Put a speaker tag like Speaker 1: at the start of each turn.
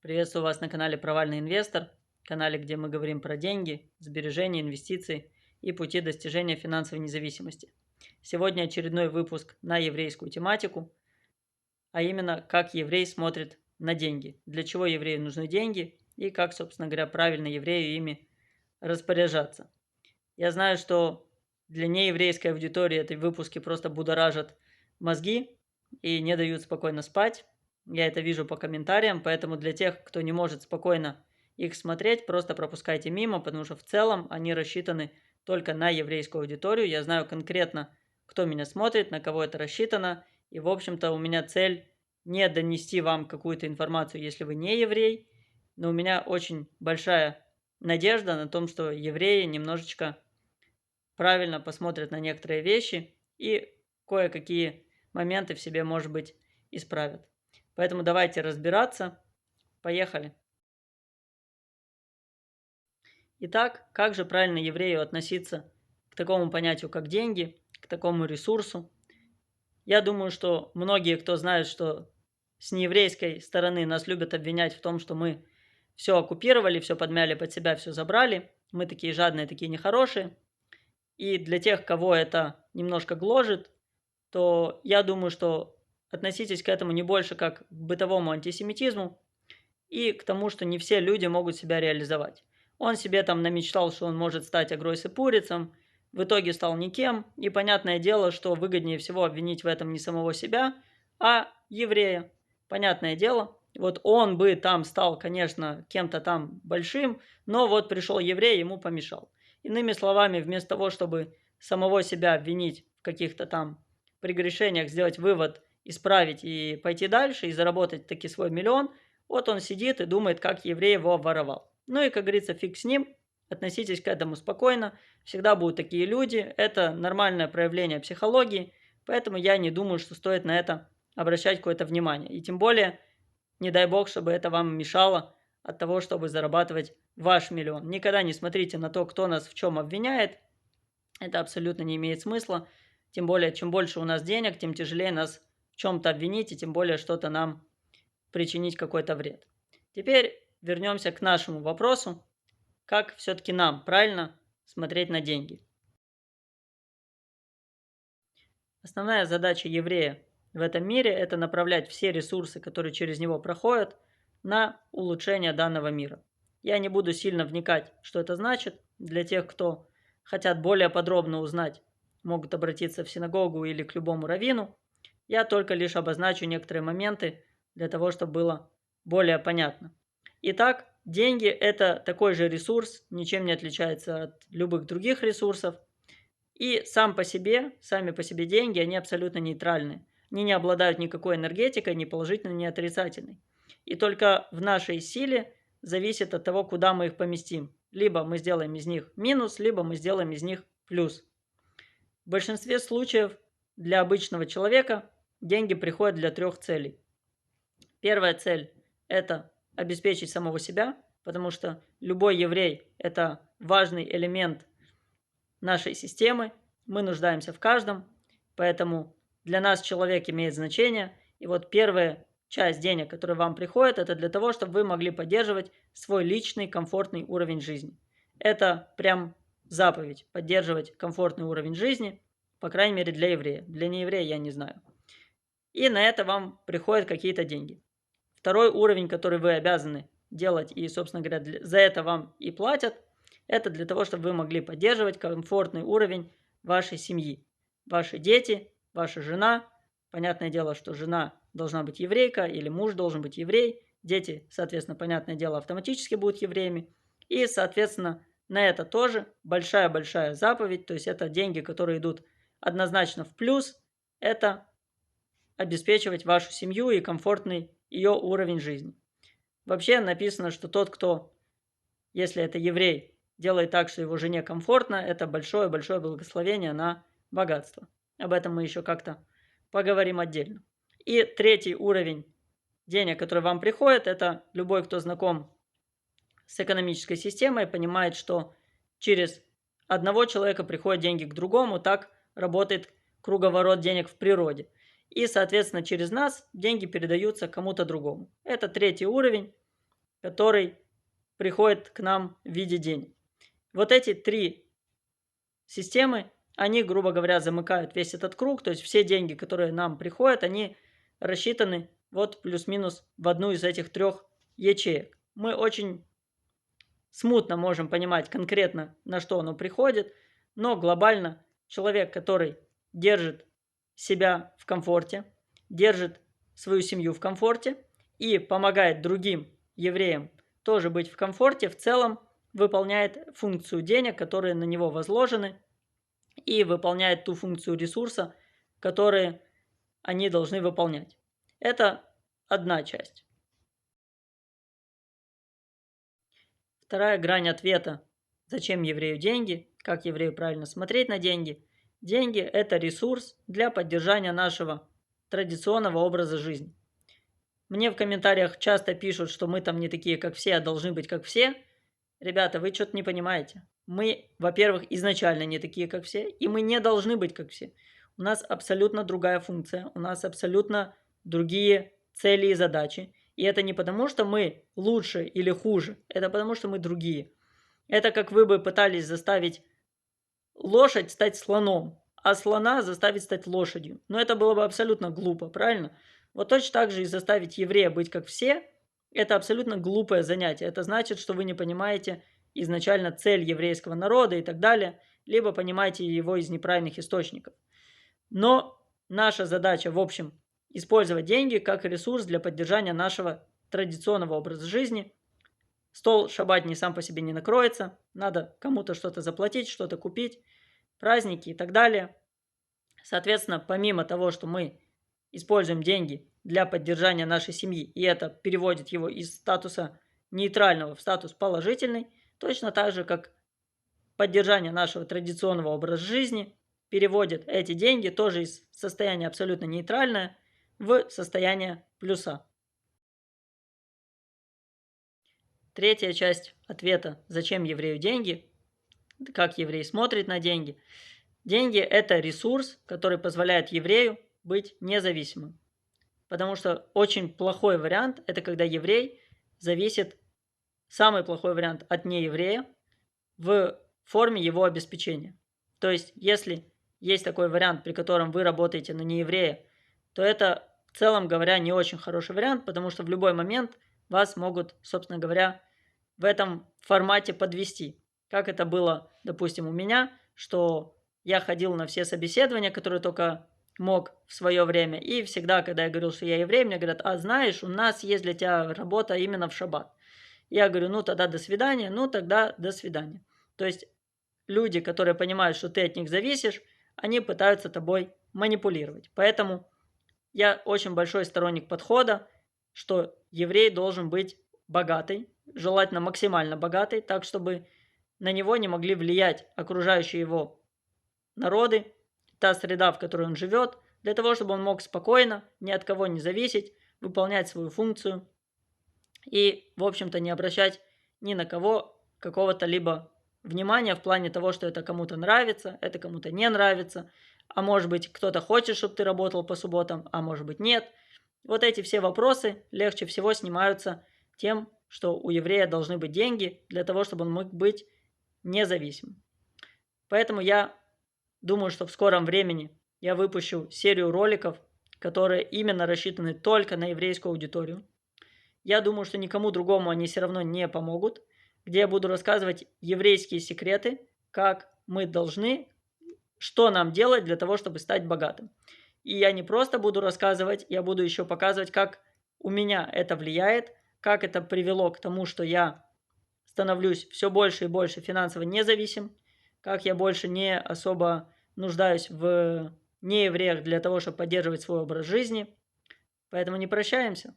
Speaker 1: Приветствую вас на канале Провальный инвестор, канале, где мы говорим про деньги, сбережения, инвестиции и пути достижения финансовой независимости. Сегодня очередной выпуск на еврейскую тематику, а именно, как еврей смотрит на деньги, для чего еврею нужны деньги и как, собственно говоря, правильно еврею ими распоряжаться. Я знаю, что для нееврейской аудитории эти выпуски просто будоражат мозги и не дают спокойно спать. Я это вижу по комментариям, поэтому для тех, кто не может спокойно их смотреть, просто пропускайте мимо, потому что в целом они рассчитаны только на еврейскую аудиторию. Я знаю конкретно, кто меня смотрит, на кого это рассчитано. И, в общем-то, у меня цель не донести вам какую-то информацию, если вы не еврей, но у меня очень большая надежда на том, что евреи немножечко правильно посмотрят на некоторые вещи и кое-какие моменты в себе, может быть, исправят. Поэтому давайте разбираться. Поехали. Итак, как же правильно еврею относиться к такому понятию, как деньги, к такому ресурсу? Я думаю, что многие, кто знает, что с нееврейской стороны нас любят обвинять в том, что мы все оккупировали, все подмяли под себя, все забрали, мы такие жадные, такие нехорошие. И для тех, кого это немножко гложет, то я думаю, что относитесь к этому не больше как к бытовому антисемитизму и к тому, что не все люди могут себя реализовать. Он себе там намечтал, что он может стать Агройс и Пурицем, в итоге стал никем, и понятное дело, что выгоднее всего обвинить в этом не самого себя, а еврея. Понятное дело, вот он бы там стал, конечно, кем-то там большим, но вот пришел еврей, ему помешал. Иными словами, вместо того, чтобы самого себя обвинить в каких-то там прегрешениях, сделать вывод, исправить и пойти дальше, и заработать таки свой миллион, вот он сидит и думает, как еврей его воровал. Ну и, как говорится, фиг с ним, относитесь к этому спокойно, всегда будут такие люди, это нормальное проявление психологии, поэтому я не думаю, что стоит на это обращать какое-то внимание. И тем более, не дай бог, чтобы это вам мешало от того, чтобы зарабатывать ваш миллион. Никогда не смотрите на то, кто нас в чем обвиняет, это абсолютно не имеет смысла. Тем более, чем больше у нас денег, тем тяжелее нас в чем-то обвинить, и тем более что-то нам причинить какой-то вред. Теперь вернемся к нашему вопросу, как все-таки нам правильно смотреть на деньги. Основная задача еврея в этом мире – это направлять все ресурсы, которые через него проходят, на улучшение данного мира. Я не буду сильно вникать, что это значит. Для тех, кто хотят более подробно узнать, могут обратиться в синагогу или к любому раввину. Я только лишь обозначу некоторые моменты для того, чтобы было более понятно. Итак, деньги – это такой же ресурс, ничем не отличается от любых других ресурсов. И сами по себе деньги, они абсолютно нейтральны. Они не обладают никакой энергетикой, ни положительной, ни отрицательной. И только в нашей силе зависит от того, куда мы их поместим. Либо мы сделаем из них минус, либо мы сделаем из них плюс. В большинстве случаев для обычного человека деньги приходят для 3 целей. Первая цель – это обеспечить самого себя, потому что любой еврей – это важный элемент нашей системы, мы нуждаемся в каждом, поэтому для нас человек имеет значение. И вот первая часть денег, которые вам приходят, это для того, чтобы вы могли поддерживать свой личный комфортный уровень жизни. Это прям заповедь – поддерживать комфортный уровень жизни, по крайней мере для еврея. Для нееврея я не знаю. И на это вам приходят какие-то деньги. Второй уровень, который вы обязаны делать, и, собственно говоря, за это вам и платят, это для того, чтобы вы могли поддерживать комфортный уровень вашей семьи. Ваши дети, ваша жена. Понятное дело, что жена должна быть еврейка или муж должен быть еврей. Дети, соответственно, понятное дело, автоматически будут евреями. И, соответственно, на это тоже большая-большая заповедь. То есть это деньги, которые идут однозначно в плюс. Это обеспечивать вашу семью и комфортный ее уровень жизни. Вообще написано, что тот, кто, если это еврей, делает так, что его жене комфортно, это большое-большое благословение на богатство. Об этом мы еще как-то поговорим отдельно. И третий уровень денег, который вам приходит, это любой, кто знаком с экономической системой, понимает, что через одного человека приходят деньги к другому, так работает круговорот денег в природе. И, соответственно, через нас деньги передаются кому-то другому. Это третий уровень. который приходит к нам в виде денег. Вот эти три системы, они, грубо говоря, замыкают весь этот круг, то есть все деньги, которые нам приходят, они рассчитаны вот плюс-минус в одну из этих трех ячеек. Мы очень смутно можем понимать конкретно, на что оно приходит, но глобально человек, который держит себя в комфорте, держит свою семью в комфорте и помогает другим евреям тоже быть в комфорте, в целом выполняет функцию денег, которые на него возложены, и выполняет ту функцию ресурса, которые они должны выполнять. Это одна часть. Вторая грань ответа. Зачем еврею деньги? Как еврею правильно смотреть на деньги? Деньги – это ресурс для поддержания нашего традиционного образа жизни. Мне в комментариях часто пишут, что мы там не такие, как все, а должны быть, как все. Ребята, вы что-то не понимаете. Мы, во-первых, изначально не такие, как все, и мы не должны быть, как все. У нас абсолютно другая функция, у нас абсолютно другие цели и задачи. И это не потому, что мы лучше или хуже, это потому, что мы другие. Это как вы бы пытались заставить лошадь стать слоном, а слона заставить стать лошадью. Но это было бы абсолютно глупо, правильно? Вот точно так же и заставить еврея быть как все, это абсолютно глупое занятие. Это значит, что вы не понимаете изначально цель еврейского народа и так далее, либо понимаете его из неправильных источников. Но наша задача, в общем, использовать деньги как ресурс для поддержания нашего традиционного образа жизни. Стол шаббатный сам по себе не накроется, надо кому-то что-то заплатить, что-то купить, праздники и так далее. Соответственно, помимо того, что мы используем деньги для поддержания нашей семьи, и это переводит его из статуса нейтрального в статус положительный, точно так же, как поддержание нашего традиционного образа жизни переводит эти деньги тоже из состояния абсолютно нейтральное в состояние плюса. Третья часть ответа «Зачем еврею деньги?», как еврей смотрит на деньги. Деньги – это ресурс, который позволяет еврею быть независимым. Потому что очень плохой вариант – это когда еврей зависит, самый плохой вариант, от нееврея в форме его обеспечения. То есть, если есть такой вариант, при котором вы работаете на нееврея, то это, в целом говоря, не очень хороший вариант, потому что в любой момент вас могут, собственно говоря, в этом формате подвести. Как это было, допустим, у меня, что я ходил на все собеседования, которые только мог в свое время. И всегда, когда я говорил, что я еврей, мне говорят: а знаешь, у нас есть для тебя работа именно в шаббат. Я говорю: ну тогда до свидания, ну тогда до свидания. То есть люди, которые понимают, что ты от них зависишь, они пытаются тобой манипулировать. Поэтому я очень большой сторонник подхода, что еврей должен быть богатый, желательно максимально богатый, так чтобы на него не могли влиять окружающие его народы, та среда, в которой он живет, для того, чтобы он мог спокойно, ни от кого не зависеть, выполнять свою функцию и, в общем-то, не обращать ни на кого какого-то либо внимания в плане того, что это кому-то нравится, это кому-то не нравится, а может быть, кто-то хочет, чтобы ты работал по субботам, а может быть, нет. Вот эти все вопросы легче всего снимаются тем, что у еврея должны быть деньги для того, чтобы он мог быть независимым. Поэтому я думаю, что в скором времени я выпущу серию роликов, которые именно рассчитаны только на еврейскую аудиторию. Я думаю, что никому другому они все равно не помогут, где я буду рассказывать еврейские секреты, как мы должны, что нам делать для того, чтобы стать богатым. И я не просто буду рассказывать, я буду еще показывать, как у меня это влияет, как это привело к тому, что я становлюсь все больше и больше финансово независим, как я больше не особо нуждаюсь в неевреях для того, чтобы поддерживать свой образ жизни. Поэтому не прощаемся.